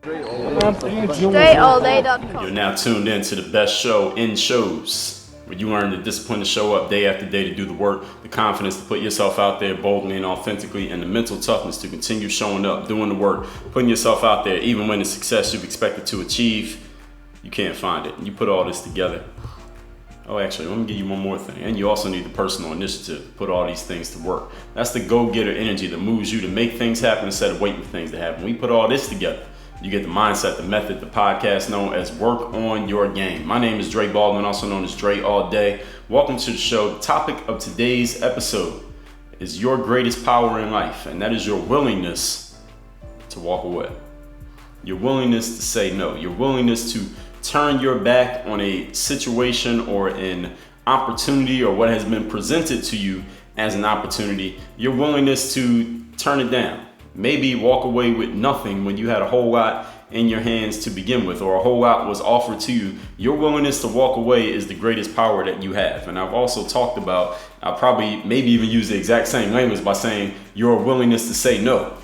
DreAllDay.com. You're now tuned in to the best show in shows, where you learn the discipline to show up day after day to do the work, the confidence to put yourself out there boldly and authentically, and the mental toughness to continue showing up, doing the work, putting yourself out there, even when the success you've expected to achieve, you can't find it. You put all this together. Oh, actually, let me give you one more thing. And you also need the personal initiative to put all these things to work. That's the go-getter energy that moves you to make things happen instead of waiting for things to happen. We put all this together. You get the mindset, the method, the podcast known as Work on Your Game. My name is Dre Baldwin, also known as Dre All Day. Welcome to the show. The topic of today's episode is your greatest power in life, and that is your willingness to walk away. Your willingness to say no. Your willingness to turn your back on a situation or an opportunity or what has been presented to you as an opportunity. Your willingness to turn it down. Maybe walk away with nothing when you had a whole lot in your hands to begin with, or a whole lot was offered to you. Your willingness to walk away is the greatest power that you have. And I've also talked about, I'll probably maybe even use the exact same language by saying your willingness to say no,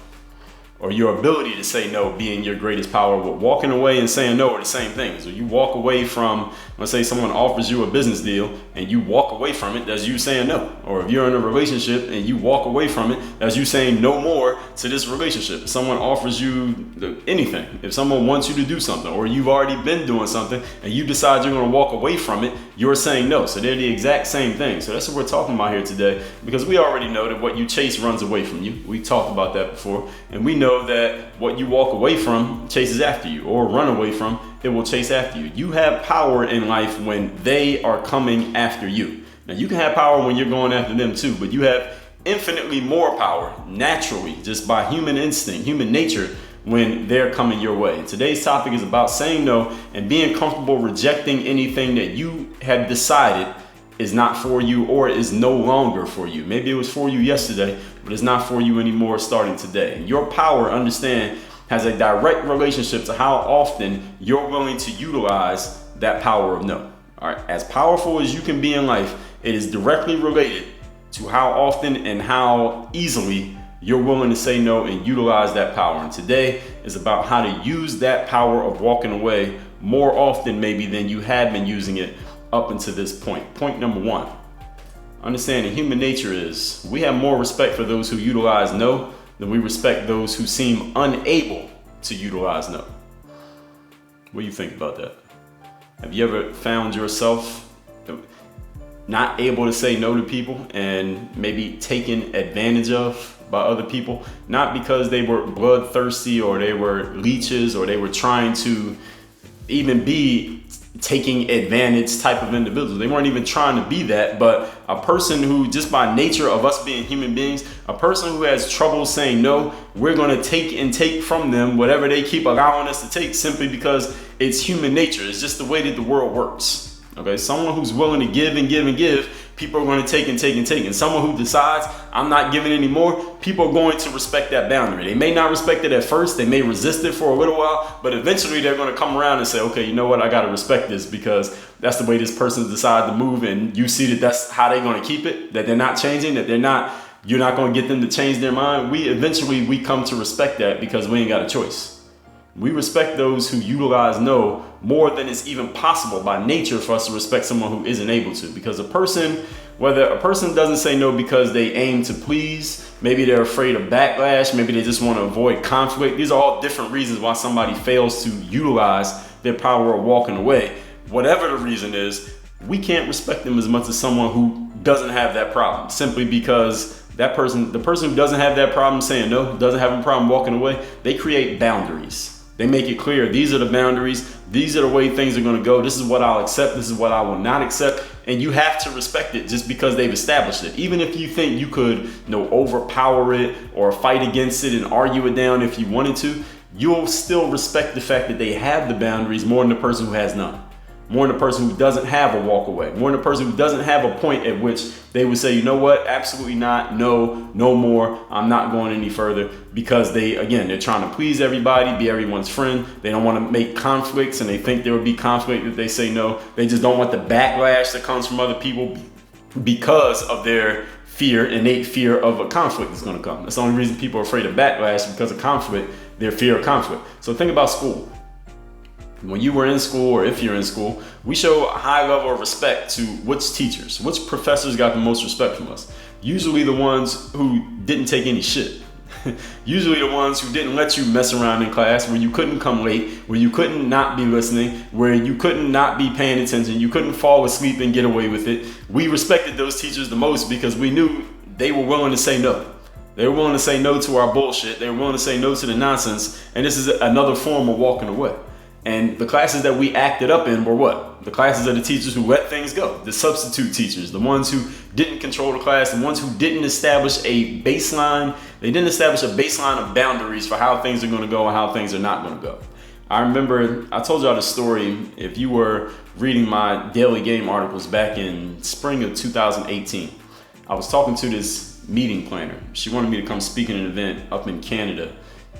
or your ability to say no being your greatest power. But walking away and saying no are the same thing. So you walk away from, let's say someone offers you a business deal and you walk away from it, that's you saying no. Or if you're in a relationship and you walk away from it, that's you saying no more to this relationship. If someone offers you anything, if someone wants you to do something, or you've already been doing something and you decide you're going to walk away from it, you're saying no. So they're the exact same thing. So that's what we're talking about here today, because we already know that what you chase runs away from you. We talked about that before, and we know that what you walk away from chases after you, or run away from, it will chase after you. You have power in life when they are coming after you. Now you can have power when you're going after them too, but you have infinitely more power naturally, just by human instinct, human nature, when they're coming your way. And today's topic is about saying no and being comfortable rejecting anything that you have decided is not for you or is no longer for you. Maybe it was for you yesterday, but it's not for you anymore starting today. And your power, understand, has a direct relationship to how often you're willing to utilize that power of no. All right, as powerful as you can be in life, it is directly related to how often and how easily you're willing to say no and utilize that power. And today is about how to use that power of walking away more often maybe than you have been using it up until this point. Point number one, understanding human nature is we have more respect for those who utilize no than we respect those who seem unable to utilize no. What do you think about that? Have you ever found yourself not able to say no to people and maybe taken advantage of by other people? Not because they were bloodthirsty or they were leeches or they were trying to even be taking advantage type of individuals. They weren't even trying to be that, but a person who, just by nature of us being human beings, a person who has trouble saying no, we're going to take from them whatever they keep allowing us to take, simply because it's human nature. It's just the way that the world works. Okay, someone who's willing to give and give and give, people are going to take and take and take. And someone who decides, I'm not giving anymore, people are going to respect that boundary. They may not respect it at first, they may resist it for a little while, but eventually they're going to come around and say, okay, you know what, I got to respect this because that's the way this person decided to move, and you see that that's how they're going to keep it, that they're not changing, that you're not going to get them to change their mind. We come to respect that because we ain't got a choice. We respect those who utilize no more than it's even possible by nature for us to respect someone who isn't able to. Because whether a person doesn't say no because they aim to please, maybe they're afraid of backlash, maybe they just want to avoid conflict. These are all different reasons why somebody fails to utilize their power of walking away. Whatever the reason is, we can't respect them as much as someone who doesn't have that problem, simply because the person who doesn't have that problem saying no, doesn't have a problem walking away, they create boundaries. They make it clear, these are the boundaries, these are the way things are going to go, this is what I'll accept, this is what I will not accept, and you have to respect it just because they've established it. Even if you think you could, overpower it or fight against it and argue it down if you wanted to, you'll still respect the fact that they have the boundaries more than the person who has none. More than the person who doesn't have a walk away. More than the person who doesn't have a point at which they would say, you know what, absolutely not, no more, I'm not going any further, because they're trying to please everybody, be everyone's friend. They don't want to make conflicts, and they think there will be conflict if they say no. They just don't want the backlash that comes from other people because of their innate fear of a conflict that's going to come. That's the only reason people are afraid of backlash, because of conflict, their fear of conflict. So think about school. When you were in school, or if you're in school, we show a high level of respect to which teachers, which professors got the most respect from us. Usually the ones who didn't take any shit. Usually the ones who didn't let you mess around in class, where you couldn't come late, where you couldn't not be listening, where you couldn't not be paying attention, you couldn't fall asleep and get away with it. We respected those teachers the most because we knew they were willing to say no. They were willing to say no to our bullshit. They were willing to say no to the nonsense. And this is another form of walking away. And the classes that we acted up in were what? The classes of the teachers who let things go. The substitute teachers, the ones who didn't control the class, the ones who didn't establish a baseline. They didn't establish a baseline of boundaries for how things are going to go and how things are not going to go. I remember, I told y'all the story, if you were reading my Daily Game articles back in spring of 2018. I was talking to this meeting planner. She wanted me to come speak at an event up in Canada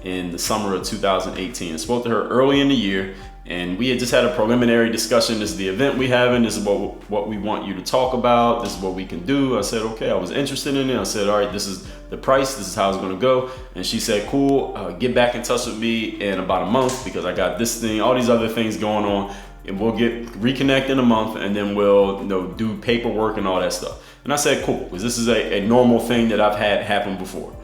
in the summer of 2018. I spoke to her early in the year, and we had just had a preliminary discussion. This is the event we having. This is what we want you to talk about. This is what we can do. I said, okay. I was interested in it. I said, all right, this is the price. This is how it's going to go. And she said, cool. Get back in touch with me in about a month because I got this thing, all these other things going on, and we'll reconnect in a month, and then we'll do paperwork and all that stuff. And I said, cool, because this is a normal thing that I've had happen before.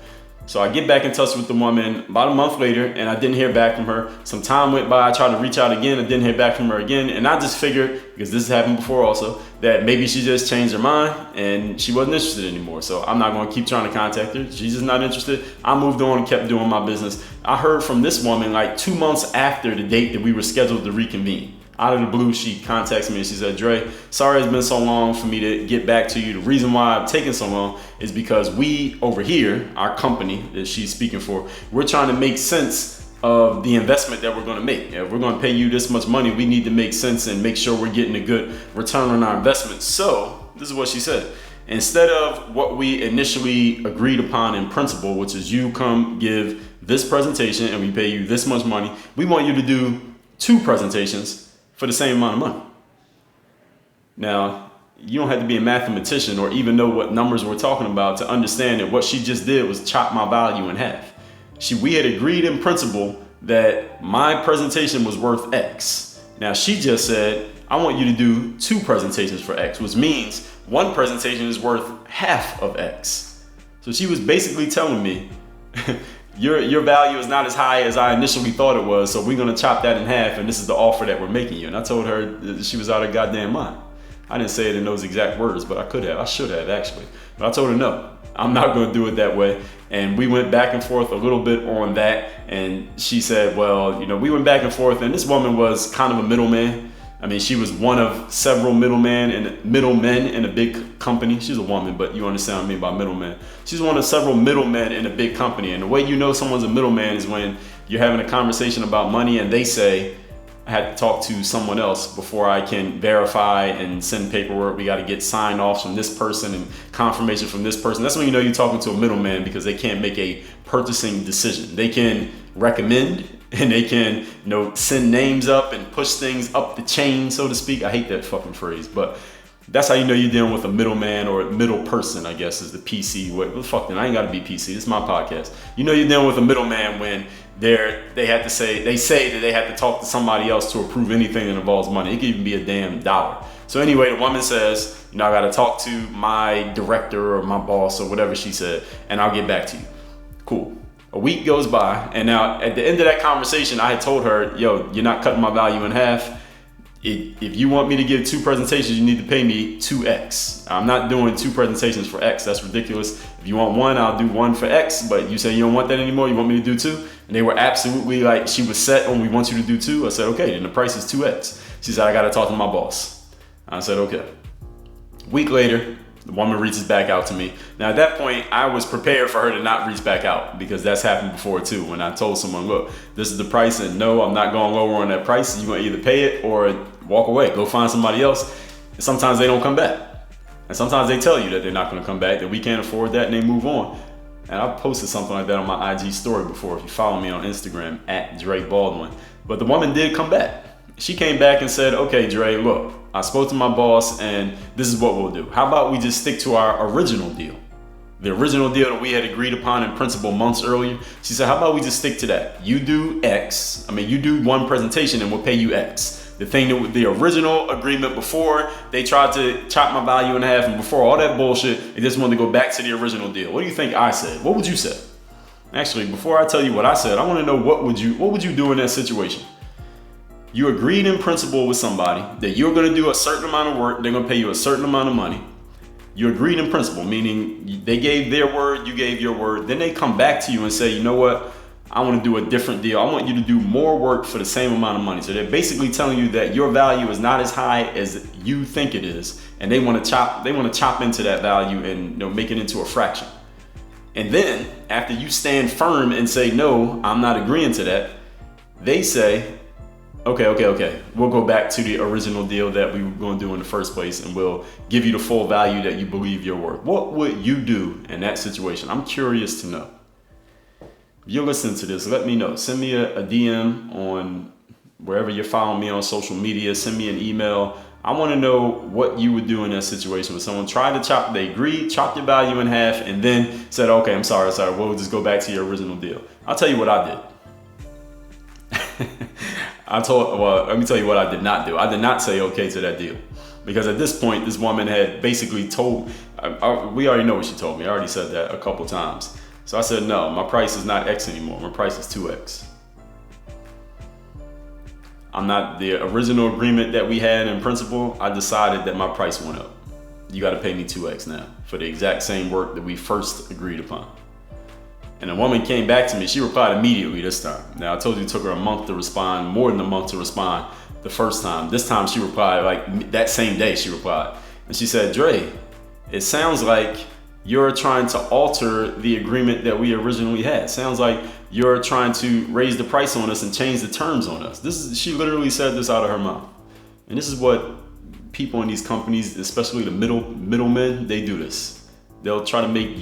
So I get back in touch with the woman about a month later, and I didn't hear back from her. Some time went by, I tried to reach out again, I didn't hear back from her again. And I just figured, because this has happened before also, that maybe she just changed her mind and she wasn't interested anymore. So I'm not gonna keep trying to contact her. She's just not interested. I moved on and kept doing my business. I heard from this woman like 2 months after the date that we were scheduled to reconvene. Out of the blue, she contacts me and she said, Dre, sorry it's been so long for me to get back to you. The reason why I've taken so long is because we over here, our company that she's speaking for, we're trying to make sense of the investment that we're going to make. If we're going to pay you this much money, we need to make sense and make sure we're getting a good return on our investment. So this is what she said. Instead of what we initially agreed upon in principle, which is you come give this presentation and we pay you this much money, we want you to do 2 presentations for the same amount of money. Now, you don't have to be a mathematician or even know what numbers we're talking about to understand that what she just did was chop my value in half. We had agreed in principle that my presentation was worth X. Now she just said, I want you to do 2 presentations for X, which means 1 presentation is worth half of X. So she was basically telling me, your value is not as high as I initially thought it was, so we're gonna chop that in half, and this is the offer that we're making you. And I told her that she was out of her goddamn mind. I didn't say it in those exact words, but I should have actually. But I told her no, I'm not gonna do it that way. And we went back and forth a little bit on that, and she said, well, we went back and forth, and this woman was kind of a middleman. I mean, she was one of several middlemen in a big company. She's a woman, but you understand what I mean by middleman. She's one of several middlemen in a big company. And the way you know someone's a middleman is when you're having a conversation about money and they say, I had to talk to someone else before I can verify and send paperwork. We got to get sign offs from this person and confirmation from this person. That's when you know you're talking to a middleman, because they can't make a purchasing decision. They can recommend, and they can, send names up and push things up the chain, so to speak. I hate that fucking phrase, but that's how you know you're dealing with a middleman, or a middle person, I guess is the PC. Well, fuck that, I ain't gotta be PC, this is my podcast. You know you're dealing with a middleman when they say that they have to talk to somebody else to approve anything that involves money. It could even be a damn dollar. So anyway, the woman says, I gotta talk to my director or my boss or whatever she said, and I'll get back to you. Cool. A week goes by, and now at the end of that conversation, I had told her, yo, you're not cutting my value in half. If you want me to give 2 presentations, you need to pay me 2X. I'm not doing 2 presentations for X. That's ridiculous. If you want 1, I'll do 1 for X, but you say you don't want that anymore, you want me to do 2? And they were absolutely like, she was set on, we want you to do 2. I said, okay, then the price is 2X. She said, I gotta talk to my boss. I said, okay. A week later, the woman reaches back out to me. Now at that point, I was prepared for her to not reach back out, because that's happened before too. When I told someone, look, this is the price, and no, I'm not going lower on that price. You're gonna either pay it or walk away, go find somebody else. And sometimes they don't come back. And sometimes they tell you that they're not gonna come back, that we can't afford that, and they move on. And I've posted something like that on my IG story before, if you follow me on Instagram, at Dre Baldwin. But the woman did come back. She came back and said, okay, Dre, look, I spoke to my boss and this is what we'll do. How about we just stick to our original deal? The original deal that we had agreed upon in principle months earlier. She said, how about we just stick to that? You do X. You do one presentation and we'll pay you X. The thing that the original agreement before they tried to chop my value in half and before all that bullshit, they just wanted to go back to the original deal. What do you think I said? What would you say? Actually, before I tell you what I said, I want to know what would you do in that situation? You agreed in principle with somebody that you're going to do a certain amount of work, they're going to pay you a certain amount of money. You agreed in principle, meaning they gave their word, you gave your word. Then they come back to you and say, you know what? I want to do a different deal. I want you to do more work for the same amount of money. So they're basically telling you that your value is not as high as you think it is, and they want to chop into that value and make it into a fraction. And then after you stand firm and say, no, I'm not agreeing to that, they say, okay, we'll go back to the original deal that we were going to do in the first place, and we'll give you the full value that you believe you're worth. What would you do in that situation? I'm curious to know. If you're listening to this, let me know. Send me a DM on wherever you're following me on social media. Send me an email. I want to know what you would do in that situation when someone tried to they agreed, chopped your value in half, and then said, okay, I'm sorry, we'll just go back to your original deal. I'll tell you what I did. Let me tell you what I did not do. I did not say okay to that deal. Because at this point, this woman had basically told, we already know what she told me. I already said that a couple times. So I said, no, my price is not X anymore. My price is 2X. I'm not, the original agreement that we had in principle, I decided that my price went up. You got to pay me 2X now for the exact same work that we first agreed upon. And the woman came back to me. She replied immediately this time. Now, I told you it took her a month to respond, more than a month to respond the first time. This time she replied, like that same day she replied. And she said, Dre, it sounds like you're trying to alter the agreement that we originally had. Sounds like you're trying to raise the price on us and change the terms on us. She literally said this out of her mouth. And this is what people in these companies, especially the middlemen, they do this. They'll try to make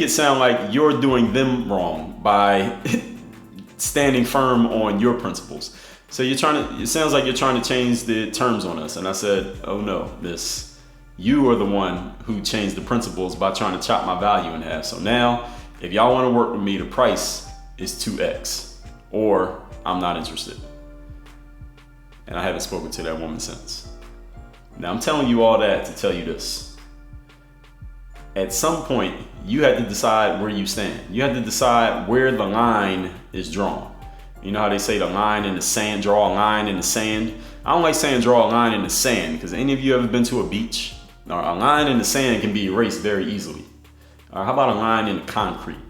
it sound like you're doing them wrong by standing firm on your principles. So it sounds like you're trying to change the terms on us. And I said, oh no, miss, you are the one who changed the principles by trying to chop my value in half. So now, if y'all want to work with me, the price is 2X, or I'm not interested. And I haven't spoken to that woman since. Now I'm telling you all that to tell you this. At some point, you had to decide where you stand. You had to decide where the line is drawn. You know how they say the line in the sand, draw a line in the sand? I don't like saying draw a line in the sand, because any of you ever been to a beach? A line in the sand can be erased very easily. How about a line in the concrete?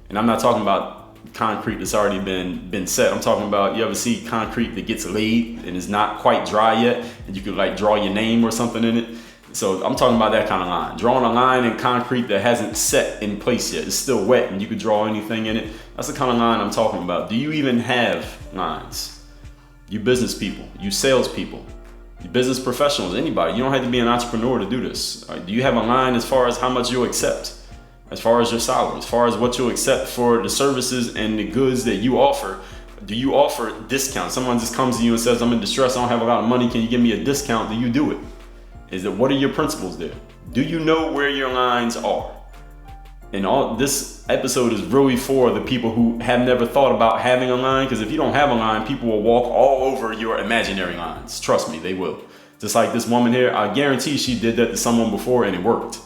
And I'm not talking about concrete that's already been set. I'm talking about, you ever see concrete that gets laid and is not quite dry yet, and you could like draw your name or something in it? So I'm talking about that kind of line. Drawing a line in concrete that hasn't set in place yet. It's still wet and you could draw anything in it. That's the kind of line I'm talking about. Do you even have lines? You business people, you sales people, you business professionals, anybody. You don't have to be an entrepreneur to do this. Do you have a line as far as how much you'll accept? As far as your salary, as far as what you'll accept for the services and the goods that you offer? Do you offer discounts? Someone just comes to you and says, I'm in distress, I don't have a lot of money, can you give me a discount? Do you do it? What are your principles there? Do you know where your lines are? And all this episode is really for the people who have never thought about having a line, because if you don't have a line, people will walk all over your imaginary lines. Trust me, they will. Just like this woman here, I guarantee she did that to someone before and it worked.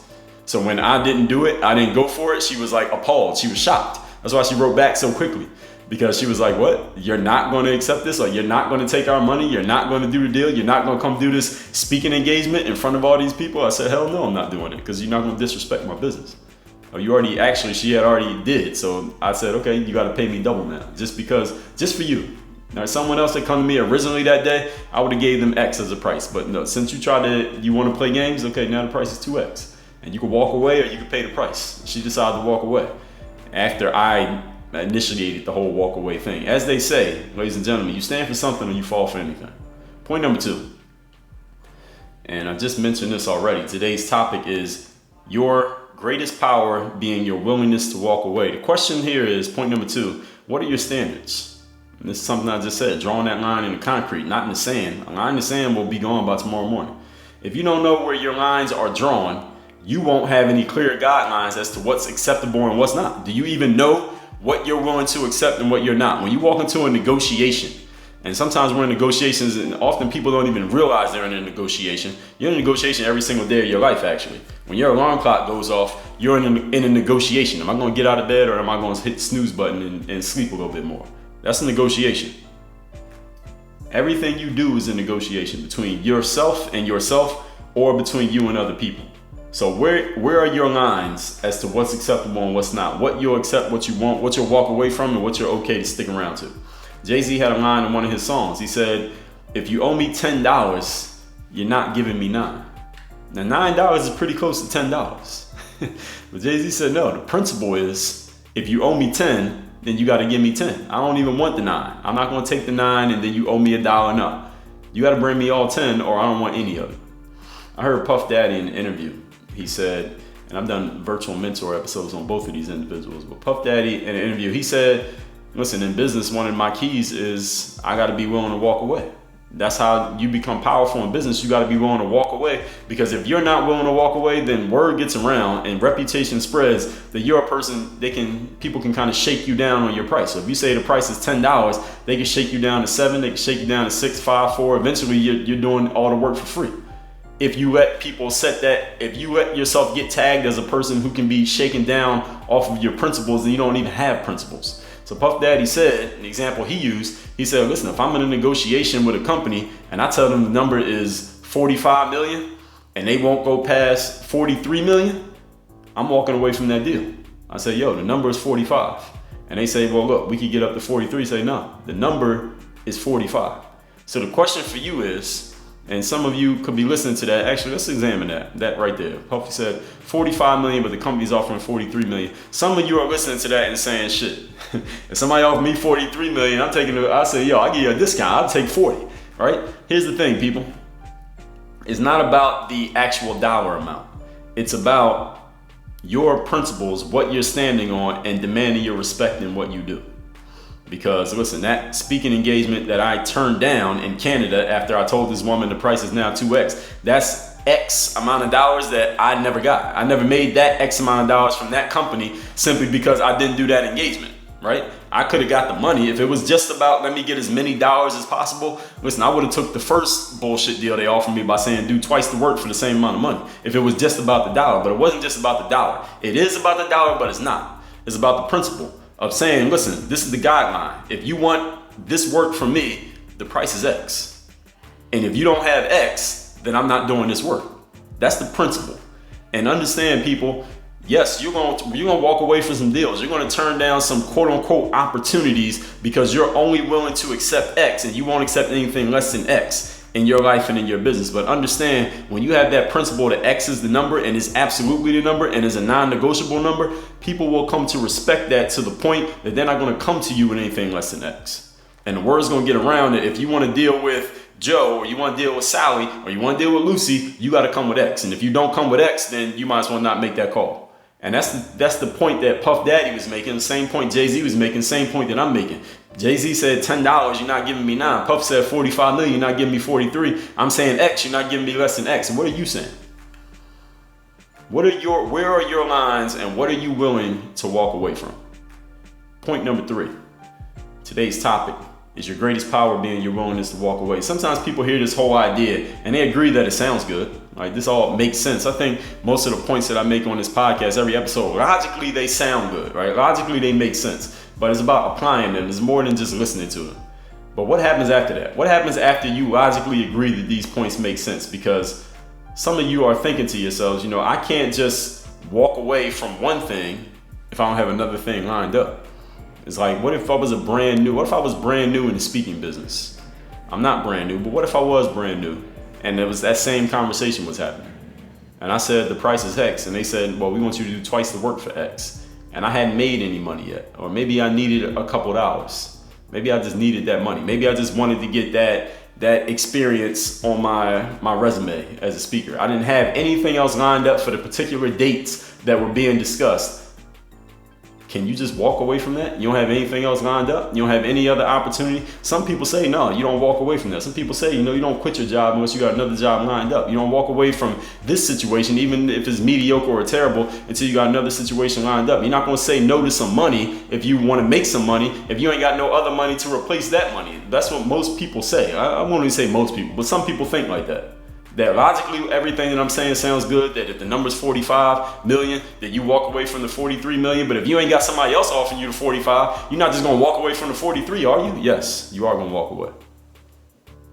So when I didn't do it, I didn't go for it, she was like appalled, she was shocked. That's why she wrote back so quickly. Because she was like, what? You're not going to accept this? Or you're not going to take our money? You're not going to do the deal? You're not going to come do this speaking engagement in front of all these people? I said, hell no, I'm not doing it, because you're not going to disrespect my business. Or she had already did. So I said, okay, you got to pay me double now. Just for you. Now, someone else that come to me originally that day, I would have gave them X as a price. But no, since you want to play games, okay, now the price is 2X. And you can walk away or you can pay the price. She decided to walk away after I initiated the whole walk away thing. As they say, ladies and gentlemen, you stand for something or you fall for anything. Point number 2. And I just mentioned this already. Today's topic is your greatest power being your willingness to walk away. The question here is, point number 2, what are your standards? And this is something I just said, drawing that line in the concrete, not in the sand. A line in the sand will be gone by tomorrow morning. If you don't know where your lines are drawn, you won't have any clear guidelines as to what's acceptable and what's not. Do you even know what you're willing to accept and what you're not? When you walk into a negotiation, and sometimes we're in negotiations and often people don't even realize they're in a negotiation. You're in a negotiation every single day of your life, actually. When your alarm clock goes off, you're in a negotiation. Am I going to get out of bed, or am I going to hit the snooze button and sleep a little bit more? That's a negotiation. Everything you do is a negotiation between yourself and yourself, or between you and other people. So where are your lines as to what's acceptable and what's not? What you'll accept, what you want, what you'll walk away from, and what you're okay to stick around to. Jay-Z had a line in one of his songs. He said, if you owe me $10, you're not giving me $9. Now $9 is pretty close to $10. But Jay-Z said, no, the principle is, if you owe me 10, then you gotta give me 10. I don't even want the 9. I'm not gonna take the 9 and then you owe me $1. No. You gotta bring me all 10 or I don't want any of it. I heard Puff Daddy in an interview. He said, and I've done virtual mentor episodes on both of these individuals, but Puff Daddy in an interview, he said, listen, in business, one of my keys is I gotta be willing to walk away. That's how you become powerful in business. You got to be willing to walk away, because if you're not willing to walk away, then word gets around and reputation spreads that you're a person people can kind of shake you down on your price. So if you say the price is $10, they can shake you down to $7, they can shake you down to $6, $5, $4. Eventually you're doing all the work for free. If you let people if you let yourself get tagged as a person who can be shaken down off of your principles, then you don't even have principles. So Puff Daddy said, an example he used, he said, listen, if I'm in a negotiation with a company and I tell them the number is 45 million and they won't go past 43 million, I'm walking away from that deal. I say, yo, the number is 45. And they say, well, look, we could get up to 43. Say, no, the number is 45. So the question for you is, and some of you could be listening to that. Actually, let's examine that right there. Puffy said 45 million, but the company's offering 43 million. Some of you are listening to that and saying, shit, if somebody offered me 43 million, I say, yo, I'll give you a discount. I'll take 40, right? Here's the thing, people. It's not about the actual dollar amount. It's about your principles, what you're standing on, and demanding your respect in what you do. Because listen, that speaking engagement that I turned down in Canada after I told this woman the price is now 2x, that's X amount of dollars that I never got. I never made that X amount of dollars from that company simply because I didn't do that engagement, right? I could have got the money. If it was just about let me get as many dollars as possible, listen, I would have took the first bullshit deal they offered me by saying do twice the work for the same amount of money. If it was just about the dollar, but it wasn't just about the dollar. It is about the dollar, but it's not. It's about the principle of saying, listen, this is the guideline. If you want this work from me, the price is X. And if you don't have X, then I'm not doing this work. That's the principle. And understand, people, yes, you're gonna walk away from some deals. You're gonna turn down some quote unquote opportunities because you're only willing to accept X and you won't accept anything less than X in your life and in your business. But understand, when you have that principle that X is the number and is absolutely the number and is a non-negotiable number, people will come to respect that to the point that they're not going to come to you with anything less than X. And the word's going to get around that if you want to deal with Joe, or you want to deal with Sally, or you want to deal with Lucy, you got to come with X. And if you don't come with X, then you might as well not make that call. And that's the point that Puff Daddy was making, the same point Jay-Z was making, same point that I'm making. Jay-Z said $10, you're not giving me 9. Puff said 45 million, you're not giving me 43. I'm saying X, you're not giving me less than X. And what are you saying? Where are your lines and what are you willing to walk away from? Point number 3. Today's topic is your greatest power being your willingness to walk away. Sometimes people hear this whole idea and they agree that it sounds good. Like this all makes sense. I think most of the points that I make on this podcast, every episode, logically they sound good, right? Logically they make sense. But it's about applying them. It's more than just listening to them. But what happens after that? What happens after you logically agree that these points make sense? Because some of you are thinking to yourselves, I can't just walk away from one thing if I don't have another thing lined up. It's like, what if I was brand new in the speaking business? I'm not brand new, but what if I was brand new and it was that same conversation was happening? And I said, the price is X. And they said, well, we want you to do twice the work for X. And I hadn't made any money yet. Or maybe I needed a couple dollars. Maybe I just needed that money. Maybe I just wanted to get that experience on my resume as a speaker. I didn't have anything else lined up for the particular dates that were being discussed. Can you just walk away from that? You don't have anything else lined up? You don't have any other opportunity? Some people say, no, you don't walk away from that. Some people say, you don't quit your job unless you got another job lined up. You don't walk away from this situation, even if it's mediocre or terrible, until you got another situation lined up. You're not going to say no to some money if you want to make some money, if you ain't got no other money to replace that money. That's what most people say. I won't even say most people, but some people think like that. That logically everything that I'm saying sounds good, that if the number's 45 million, that you walk away from the 43 million. But if you ain't got somebody else offering you the 45, you're not just gonna walk away from the 43, are you? Yes, you are gonna walk away.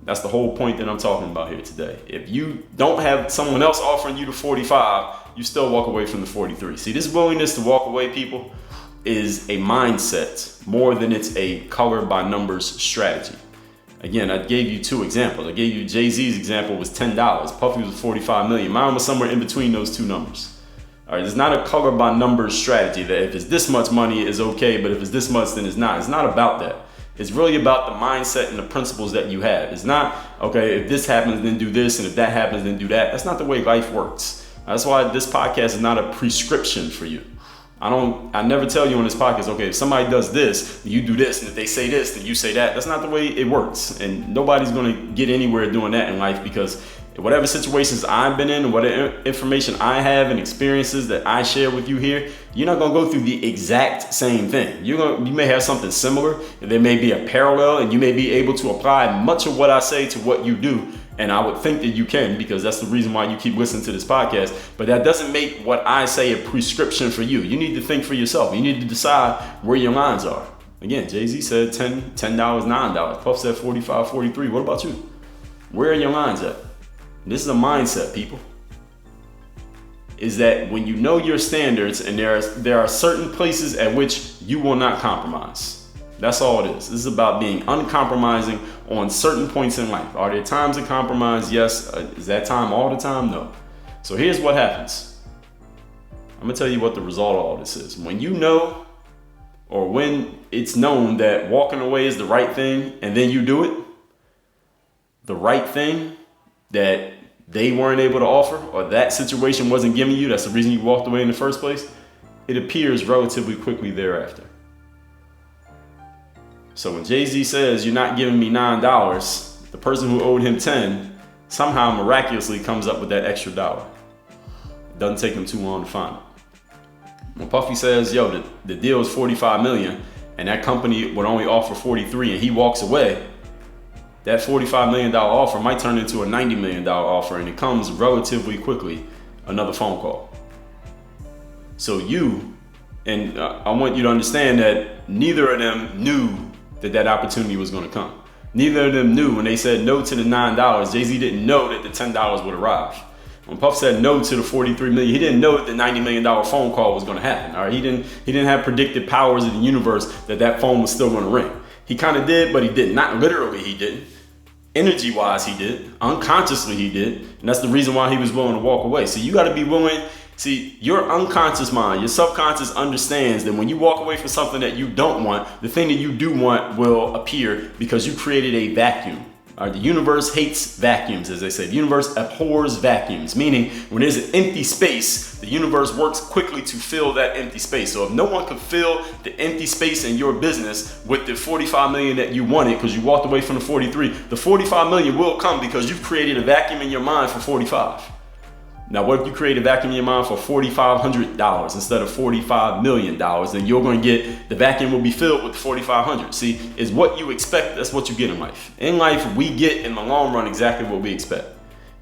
That's the whole point that I'm talking about here today. If you don't have someone else offering you the 45, you still walk away from the 43. See, this willingness to walk away, people, is a mindset more than it's a color by numbers strategy. Again, I gave you two examples. I gave you Jay-Z's example was $10. Puffy was 45 million. Mine was somewhere in between those two numbers. All right, it's not a color by numbers strategy that if it's this much money is okay, but if it's this much, then it's not. It's not about that. It's really about the mindset and the principles that you have. It's not, okay, if this happens, then do this, and if that happens, then do that. That's not the way life works. That's why this podcast is not a prescription for you. I never tell you on this podcast, okay, if somebody does this, you do this, and if they say this, then you say that. That's not the way it works. And nobody's gonna get anywhere doing that in life, because whatever situations I've been in and whatever information I have and experiences that I share with you here, you're not gonna go through the exact same thing. You may have something similar, and there may be a parallel, and you may be able to apply much of what I say to what you do. And I would think that you can, because that's the reason why you keep listening to this podcast. But that doesn't make what I say a prescription for you. You need to think for yourself. You need to decide where your lines are. Again, Jay-Z said $10, $9. Puff said 45, 43. What about you? Where are your lines at? This is a mindset, people. Is that when you know your standards, and there are certain places at which you will not compromise. That's all it is. This is about being uncompromising on certain points in life. Are there times of compromise? Yes. Is that time all the time? No. So here's what happens. I'm gonna tell you what the result of all this is. When you know, or when it's known that walking away is the right thing, and then you do it, the right thing that they weren't able to offer, or that situation wasn't giving you, that's the reason you walked away in the first place, it appears relatively quickly thereafter. So when Jay-Z says, you're not giving me $9, the person who owed him 10 somehow miraculously comes up with that extra dollar. It doesn't take him too long to find it. When Puffy says, yo, the deal is 45 million, and that company would only offer 43, and he walks away, that $45 million offer might turn into a $90 million offer, and it comes relatively quickly, another phone call. So I want you to understand that neither of them knew that opportunity was going to come. Neither of them knew when they said no to the $9. Jay-Z didn't know that the $10 would arrive. When Puff said no to the 43 million, he didn't know that the $90 million phone call was going to happen. All right, he didn't have predicted powers of the universe that phone was still going to ring. He kind of did, but he didn't. Not literally, he didn't. Energy-wise, he did. Unconsciously, he did, and that's the reason why he was willing to walk away. So you got to be willing. See, your unconscious mind, your subconscious understands that when you walk away from something that you don't want, the thing that you do want will appear because you created a vacuum. The universe hates vacuums, as they say. The universe abhors vacuums, meaning when there's an empty space, the universe works quickly to fill that empty space. So if no one could fill the empty space in your business with the 45 million that you wanted because you walked away from the 43, the 45 million will come because you've created a vacuum in your mind for 45. Now, what if you create a vacuum in your mind for $4,500 instead of $45 million? Then you're going to get, the vacuum will be filled with $4,500. See, is what you expect, that's what you get in life. In life, we get in the long run exactly what we expect.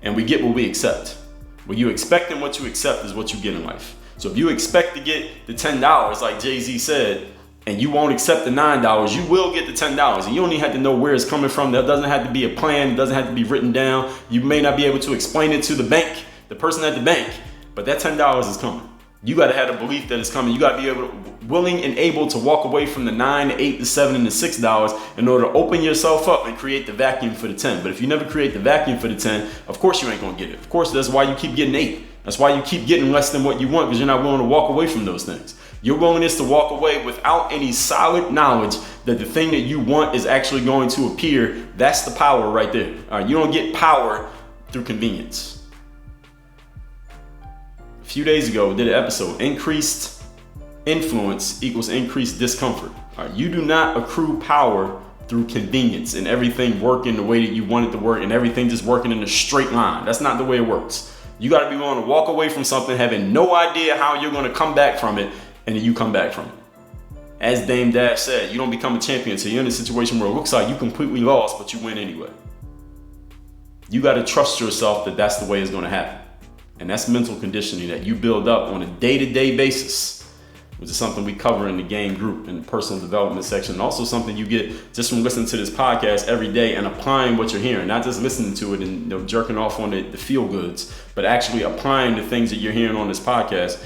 And we get what we accept. What you expect and what you accept is what you get in life. So if you expect to get the $10, like Jay-Z said, and you won't accept the $9, you will get the $10. And you don't even have to know where it's coming from. There doesn't have to be a plan. It doesn't have to be written down. You may not be able to explain it to the bank, the person at the bank, but that $10 is coming. You got to have a belief that it's coming. You got to be willing and able to walk away from the $9, the $8, the $7, and the $6 in order to open yourself up and create the vacuum for the 10. But if you never create the vacuum for the 10, of course you ain't going to get it. Of course, that's why you keep getting 8. That's why you keep getting less than what you want, because you're not willing to walk away from those things. Your willingness to walk away without any solid knowledge that the thing that you want is actually going to appear, that's the power right there. All right, you don't get power through convenience. A few days ago, we did an episode, increased influence equals increased discomfort. All right? You do not accrue power through convenience and everything working the way that you want it to work and everything just working in a straight line. That's not the way it works. You got to be willing to walk away from something having no idea how you're going to come back from it, and then you come back from it. As Dame Dash said, you don't become a champion until you're in a situation where it looks like you completely lost, but you win anyway. You got to trust yourself that that's the way it's going to happen. And that's mental conditioning that you build up on a day-to-day basis, which is something we cover in the game group in the personal development section. And also something you get just from listening to this podcast every day and applying what you're hearing, not just listening to it and jerking off on the feel goods, but actually applying the things that you're hearing on this podcast.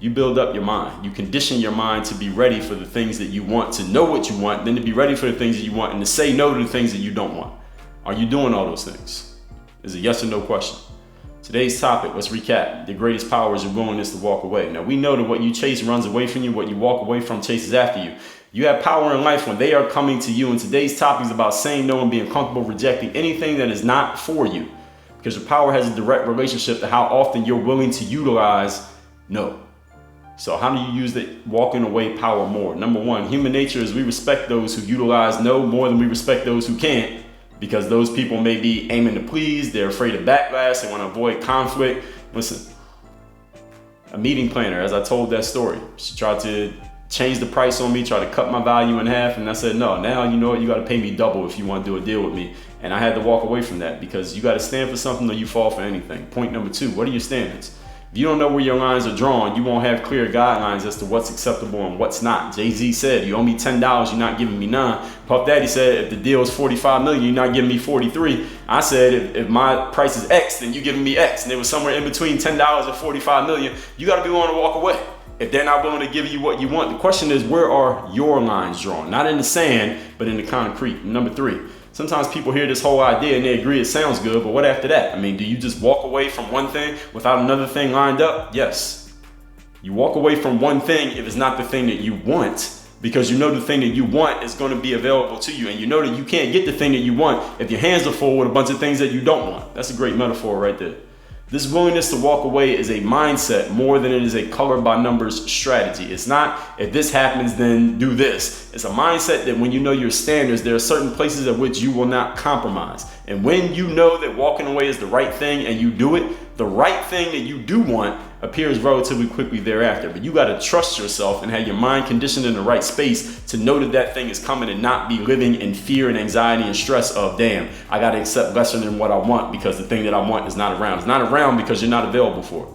You build up your mind. You condition your mind to be ready for the things that you want, to know what you want, then to be ready for the things that you want, and to say no to the things that you don't want. Are you doing all those things? It's a yes or no question. Today's topic, let's recap. The greatest power is your willingness to walk away. Now, we know that what you chase runs away from you. What you walk away from chases after you. You have power in life when they are coming to you. And today's topic is about saying no and being comfortable rejecting anything that is not for you. Because your power has a direct relationship to how often you're willing to utilize no. So how do you use the walking away power more? Number one, human nature is we respect those who utilize no more than we respect those who can't. Because those people may be aiming to please, they're afraid of backlash, they want to avoid conflict. Listen, a meeting planner, as I told that story, she tried to change the price on me, tried to cut my value in half, and I said, no, now you know what, you got to pay me double if you want to do a deal with me. And I had to walk away from that because you got to stand for something or you fall for anything. Point number two, what are your standards? If you don't know where your lines are drawn, you won't have clear guidelines as to what's acceptable and what's not. Jay-Z said, you owe me $10, you're not giving me $9. Puff Daddy said, if the deal is $45 million, you're not giving me $43. I said, if my price is X, then you're giving me X. And it was somewhere in between $10 and $45 million. You got to be willing to walk away. If they're not willing to give you what you want, the question is, where are your lines drawn? Not in the sand, but in the concrete. Number three, sometimes people hear this whole idea and they agree it sounds good, but what after that? I mean, do you just walk away from one thing without another thing lined up? Yes. You walk away from one thing if it's not the thing that you want, because you know the thing that you want is going to be available to you, and you know that you can't get the thing that you want if your hands are full with a bunch of things that you don't want. That's a great metaphor right there. This willingness to walk away is a mindset more than it is a color by numbers strategy. It's not, if this happens, then do this. It's a mindset that when you know your standards, there are certain places at which you will not compromise. And when you know that walking away is the right thing and you do it, the right thing that you do want appears relatively quickly thereafter. But you got to trust yourself and have your mind conditioned in the right space to know that that thing is coming and not be living in fear and anxiety and stress of, damn, I got to accept lesser than what I want because the thing that I want is not around. It's not around because you're not available for it.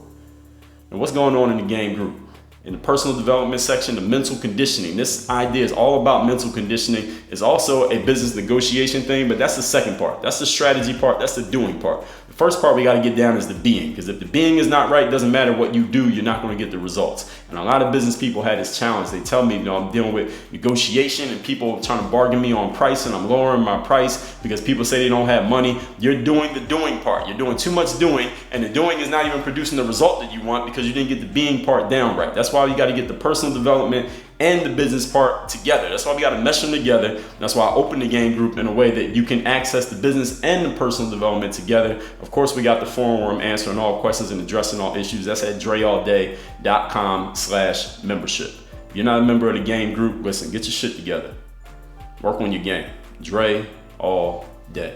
And what's going on in the game group? In the personal development section, the mental conditioning. This idea is all about mental conditioning. It's also a business negotiation thing, but that's the second part. That's the strategy part. That's the doing part. The first part we got to get down is the being, because if the being is not right, it doesn't matter what you do, you're not going to get the results. And a lot of business people had this challenge. They tell me, I'm dealing with negotiation and people trying to bargain me on price, and I'm lowering my price because people say they don't have money. You're doing the doing part. You're doing too much doing, and the doing is not even producing the result that you want because you didn't get the being part down right. That's why you got to get the personal development and the business part together. That's why we got to mesh them together. That's why I opened the game group in a way that you can access the business and the personal development together. Of course, we got the forum where I'm answering all questions and addressing all issues. That's at dreallday.com/membership. If you're not a member of the game group, listen, get your shit together. Work on your game. Dre all day.